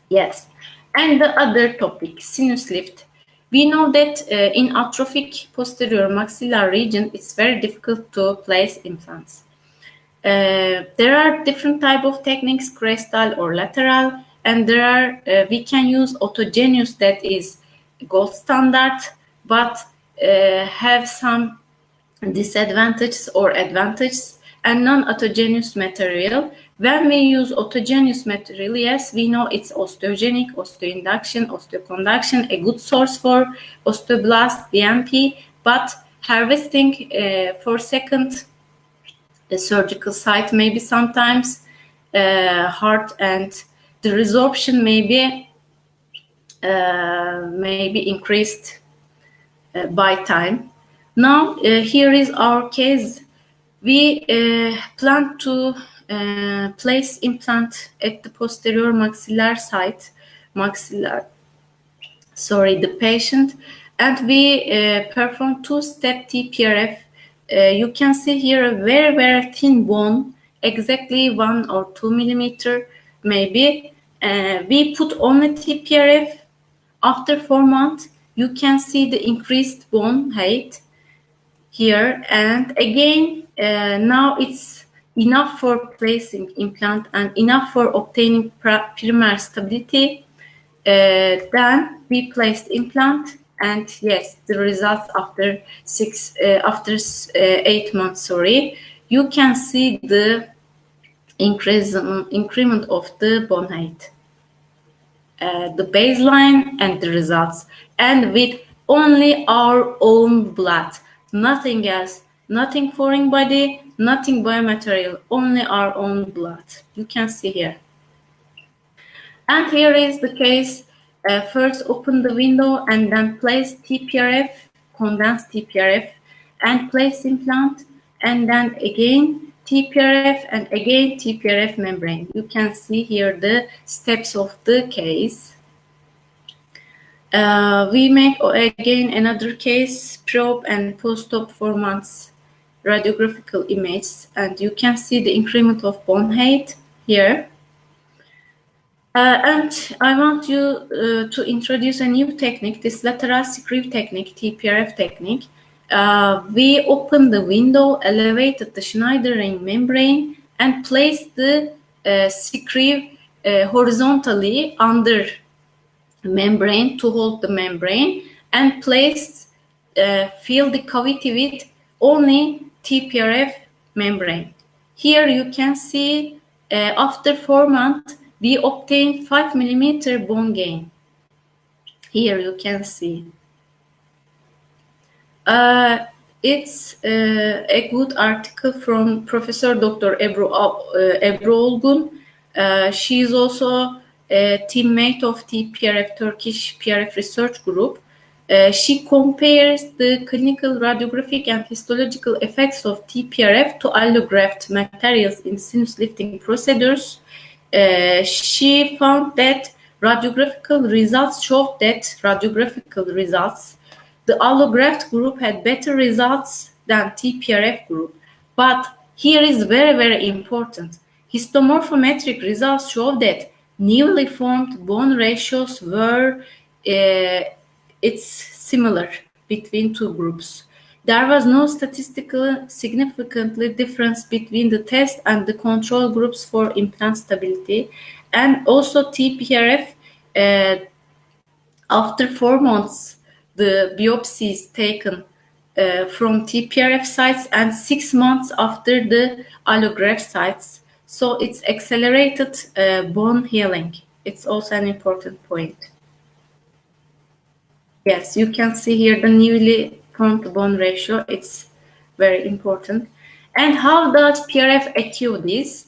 [SPEAKER 2] Yes, and the other topic, sinus lift. We know that in atrophic posterior maxillar region, it's very difficult to place implants. There are different type of techniques, crestal or lateral, and there are we can use autogenous, that is gold standard, but have some disadvantages or advantages, and non-autogenous material. When we use autogenous material, yes, we know it's osteogenic, osteoinduction, osteoconduction, a good source for osteoblast, BMP, but harvesting for second surgical site maybe sometimes hard, and the resorption maybe increased by time. Now here is our case. We plan to place implant at the posterior maxillar site, the patient, and we perform two-step Tprf. You can see here a very thin bone, exactly 1 or 2 millimeter maybe. We put only Tprf. After 4 months, you can see the increased bone height here, and again now it's enough for placing implant and enough for obtaining primary stability. Then we placed implant, and yes, the results after 8 months, you can see the increment of the bone height, the baseline and the results, and with only our own blood, nothing else, nothing foreign body, nothing biomaterial, only our own blood. You can see here. And here is the case. First open the window and then place Tprf, condensed Tprf, and place implant, and then again Tprf and again Tprf membrane. You can see here the steps of the case. We make again another case, probe and post-op 4 months radiographical image, and you can see the increment of bone height here. And I want you to introduce a new technique, this lateral screw technique, Tprf technique. We opened the window, elevated the Schneider membrane, and placed the screw horizontally under membrane to hold the membrane, and fill the cavity with only Tprf membrane. Here you can see after 4 months we obtained 5 mm bone gain. Here you can see. It's a good article from Professor Dr. Ebru Olgun. She is also a teammate of Tprf Turkish Prf Research Group. She compares the clinical, radiographic, and histological effects of Tprf to allograft materials in sinus lifting procedures. She found that radiographical results showed that the allograft group had better results than Tprf group. But here is very, very important. Histomorphometric results show that newly formed bone ratios were it's similar between two groups. There was no statistical significantly difference between the test and the control groups for implant stability. And also Tprf, after 4 months, the biopsies taken from Tprf sites, and 6 months after the allograft sites. So it's accelerated bone healing. It's also an important point. Yes, you can see here the newly formed bone ratio. It's very important. And how does Prf achieve this?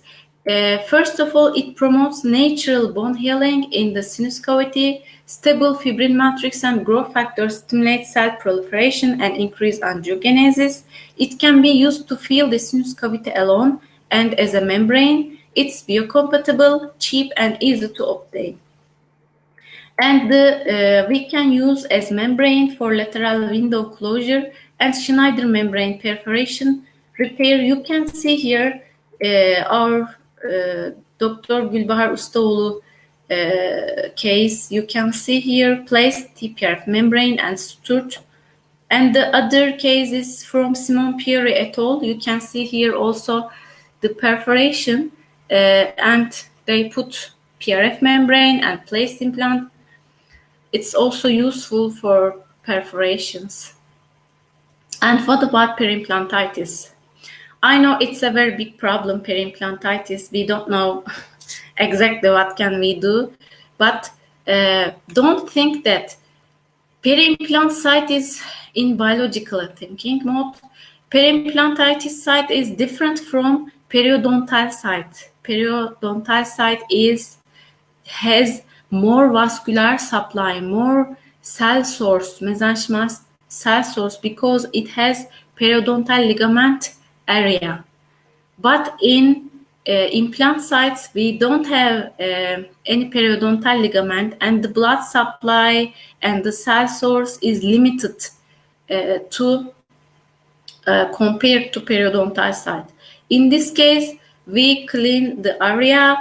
[SPEAKER 2] First of all, it promotes natural bone healing in the sinus cavity. Stable fibrin matrix and growth factors stimulate cell proliferation and increase angiogenesis. It can be used to fill the sinus cavity alone and as a membrane. It's biocompatible, cheap, and easy to obtain. And we can use as membrane for lateral window closure and Schneider membrane perforation repair. You can see here our Dr. Gülbahar Ustaoğlu case. You can see here placed Tprf membrane and sutured. And the other case is from Simon Peri et al. You can see here also the perforation and they put Prf membrane and placed implant. It's also useful for perforations. And what about periimplantitis? I know it's a very big problem, periimplantitis. We don't know exactly what can we do, but don't think that periimplant site is in biological thinking mode. Periimplantitis site is different from periodontal site. Periodontal site has more vascular supply, more cell source, mesenchymal cell source, because it has periodontal ligament area. But in implant sites, we don't have any periodontal ligament, and the blood supply and the cell source is limited compared to periodontal site. In this case, we clean the area,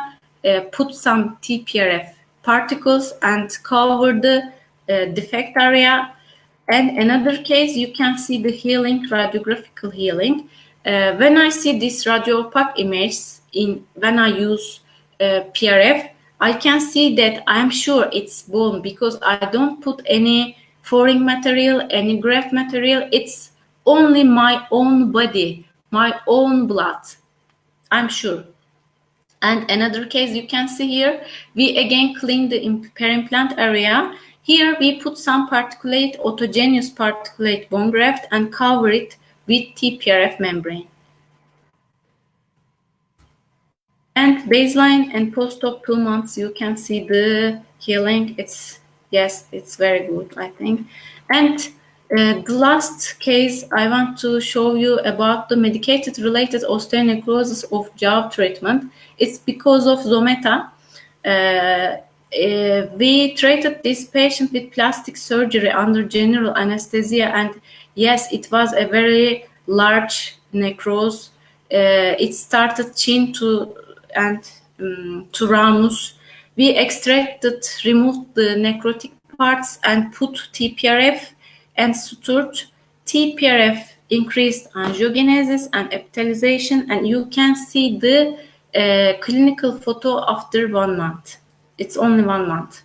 [SPEAKER 2] put some Tprf particles and cover the defect area. And another case, you can see the healing, radiographical healing. When I see this radio-opaque image when I use Prf, I can see that I'm sure it's bone because I don't put any foreign material, any graft material. It's only my own body, my own blood, I'm sure. And another case you can see here, we again clean the periimplant area. Here we put some particulate, autogenous particulate bone graft and cover it with Tprf membrane. And baseline and post-op 2 months, you can see the healing. It's Yes, it's very good, I think. And the last case I want to show you about the medicated related osteonecrosis of jaw treatment. It's because of Zometa. We treated this patient with plastic surgery under general anesthesia, and yes, it was a very large necrosis. It started chin to and to ramus. We extracted, removed the necrotic parts and put Tprf and sutured. Tprf increased angiogenesis and epithelialization, and you can see the clinical photo after 1 month. It's only 1 month.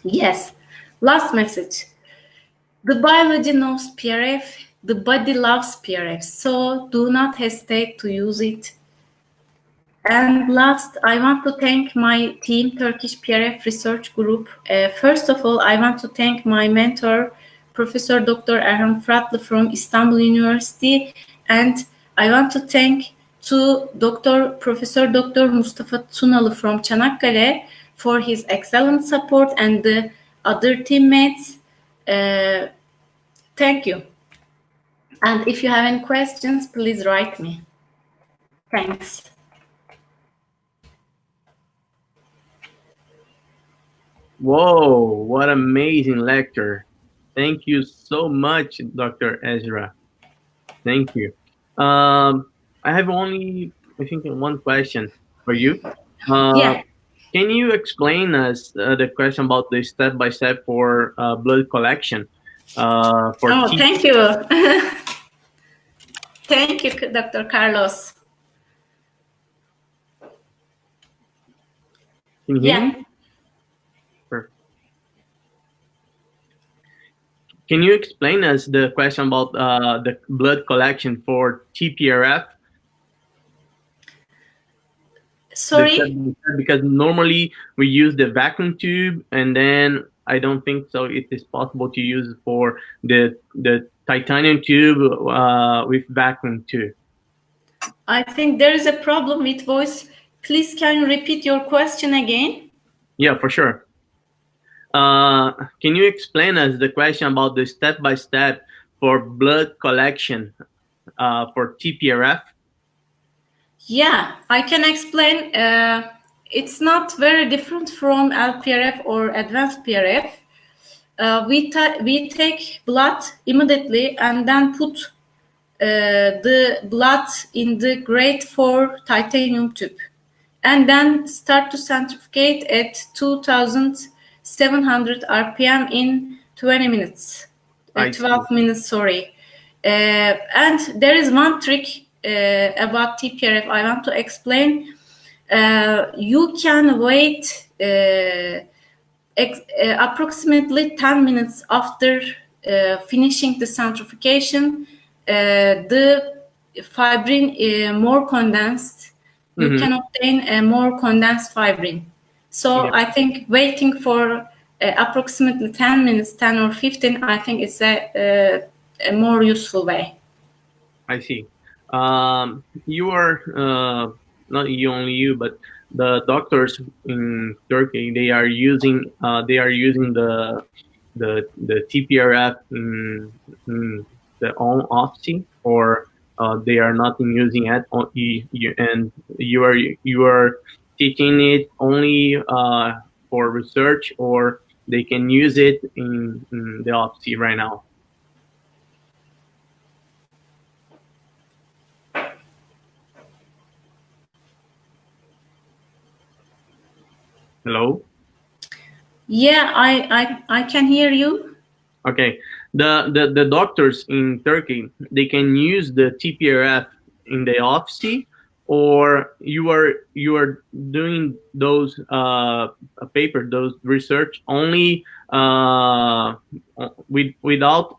[SPEAKER 2] Yes. Last message. The biology knows Prf, the body loves Prf, so do not hesitate to use it. And last, I want to thank my team, Turkish Prf Research Group. First of all, I want to thank my mentor, Professor Dr. Erhan Fıratlı from Istanbul University, and I want to thank to Professor Dr. Mustafa Tunalı from Çanakkale for his excellent support and the other teammates. Thank you. And if you have any questions, please write me. Thanks.
[SPEAKER 1] Whoa, what amazing lecture. Thank you so much, Dr. Ezra. Thank you. I have only, I think, one question for you.
[SPEAKER 2] Yeah.
[SPEAKER 1] Can you explain us the question about the step-by-step for blood collection?
[SPEAKER 2] Thank you. Thank you, Dr. Carlos.
[SPEAKER 1] Can you hear me? Perfect. Can you explain us the question about the blood collection for Tprf?
[SPEAKER 2] Sorry?
[SPEAKER 1] Because normally we use the vacuum tube, and then I don't think so it is possible to use for the titanium tube with vacuum tube.
[SPEAKER 2] I think there is a problem with voice. Please, can you repeat your question again?
[SPEAKER 1] Yeah, for sure. Can you explain us the question about the step-by-step for blood collection for Tprf?
[SPEAKER 2] Yeah, I can explain. It's not very different from LPRF or advanced PRF. We take blood immediately and then put the blood in the grade 4 titanium tube, and then start to centrifugate at 2,700 RPM in 20 minutes. 12 minutes, sorry. And there is one trick about Tprf I want to explain. You can wait approximately 10 minutes after finishing the centrifugation. The fibrin more condensed. You can obtain a more condensed fibrin. So I think waiting for approximately 10 minutes, 10 or 15, I think it's a more useful way.
[SPEAKER 1] I see. You are not you only you, but the doctors in Turkey, they are using the Tprf in their own office, or they are not using it. And you are teaching it only for research, or they can use it in the office right now. Hello?
[SPEAKER 2] Yeah, I can hear you.
[SPEAKER 1] Okay. The doctors in Turkey, they can use the Tprf in the office, or you are doing those paper, those research only without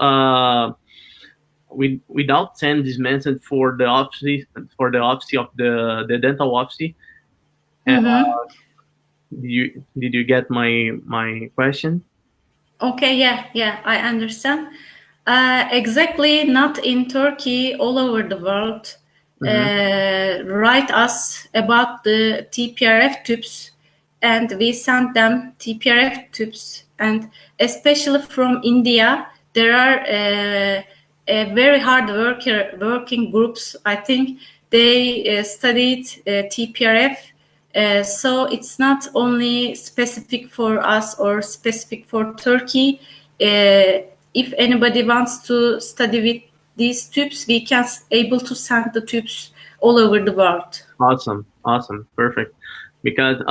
[SPEAKER 1] send this message for the office of the dental office. Did you get my question?
[SPEAKER 2] Okay, yeah, I understand. Exactly, not in Turkey, all over the world. Write us about the Tprf tubes, and we send them Tprf tubes and especially from India, there are very hard working groups. I think they studied Tprf. So it's not only specific for us or specific for Turkey. If anybody wants to study with these tubes, we can able to send the tubes all over the world.
[SPEAKER 1] Awesome, perfect. Because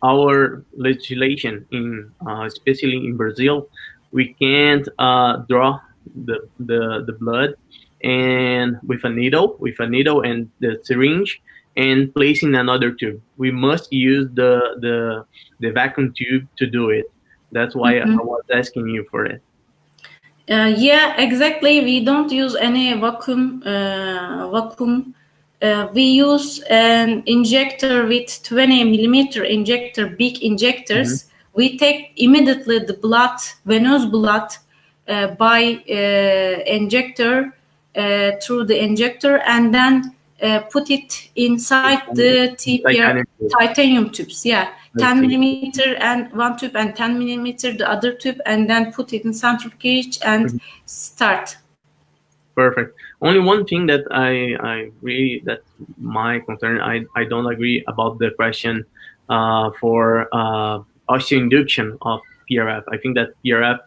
[SPEAKER 1] our legislation in especially in Brazil, we can't draw the blood and with a needle and the syringe and place in another tube. We must use the vacuum tube to do it. That's why I was asking you for it.
[SPEAKER 2] Yeah, exactly. We don't use any vacuum. We use an injector with 20 millimeter injector, big injectors. We take immediately the blood, venous blood, by injector through the injector, and then put it inside the Tprf titanium tubes. Yeah, 10 millimeter and one tube, and 10 millimeter the other tube, and then put it in centrifugation and start.
[SPEAKER 1] Perfect. Only one thing that I really, that's my concern. I don't agree about the question for osteoinduction of PRF. I think that PRF,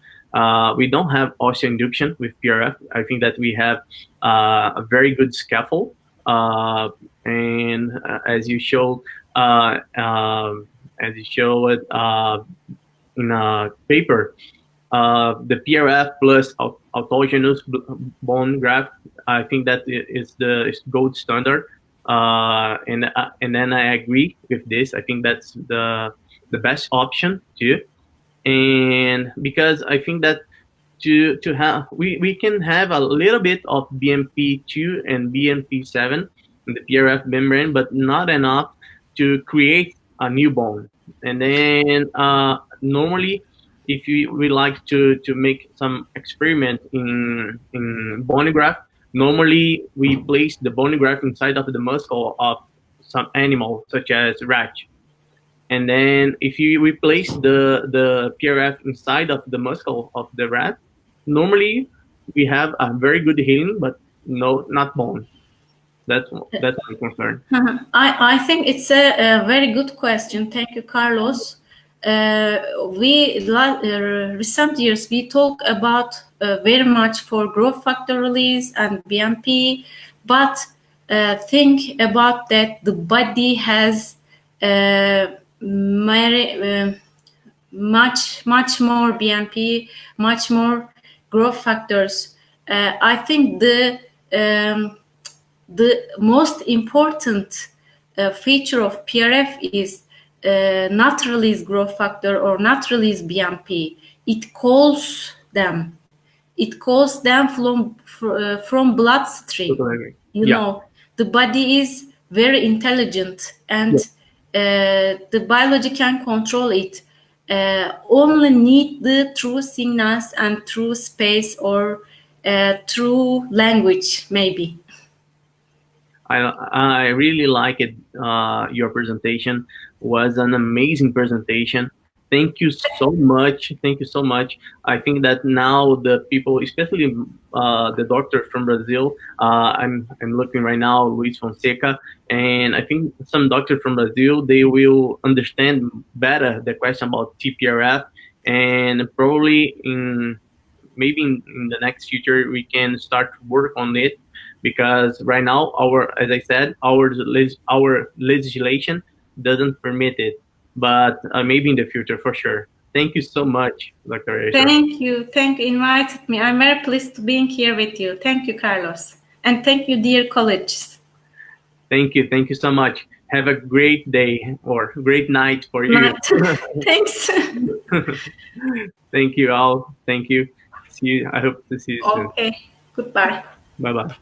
[SPEAKER 1] we don't have osteoinduction with PRF. I think that we have a very good scaffold. And as you showed, in a paper, the PRF plus autogenous bone graft, I think that is the gold standard. And then I agree with this. I think that's the best option too. And because I think that to have we can have a little bit of BMP2 and BMP7 in the PRF membrane, but not enough to create a new bone. And then normally, if we like to make some experiment in bone graft, normally we place the bone graft inside of the muscle of some animal, such as rat. And then if you replace the PRF inside of the muscle of the rat, normally we have a very good healing, but not bone. That's my concern.
[SPEAKER 2] I think it's a very good question. Thank you, Carlos. Recent years we talk about very much for growth factor release and BMP, but think about that the body has much more BMP, much more growth factors. I think the most important feature of PRF is not release growth factor or not release BMP. It calls them from bloodstream. You know, the body is very intelligent, and the biology can control it. Only need the true signals and true space or true language, maybe.
[SPEAKER 1] I really like it. Your presentation was an amazing presentation. Thank you so much. Thank you so much. I think that now the people, especially the doctor from Brazil, I'm looking right now, Luis Fonseca, and I think some doctors from Brazil, they will understand better the question about TPRF, and probably maybe in the next future we can start to work on it, because right now as I said, our legislation doesn't permit it. But maybe in the future, for sure. Thank you so much, Dr. Esra.
[SPEAKER 2] Thank you. Thank you. Invited me. I'm very pleased to being here with you. Thank you, Carlos. And thank you, dear colleagues.
[SPEAKER 1] Thank you. Thank you so much. Have a great day or great night for you.
[SPEAKER 2] Thanks.
[SPEAKER 1] Thank you all. Thank you. See you. I hope to see you soon.
[SPEAKER 2] Okay. Goodbye.
[SPEAKER 1] Bye-bye.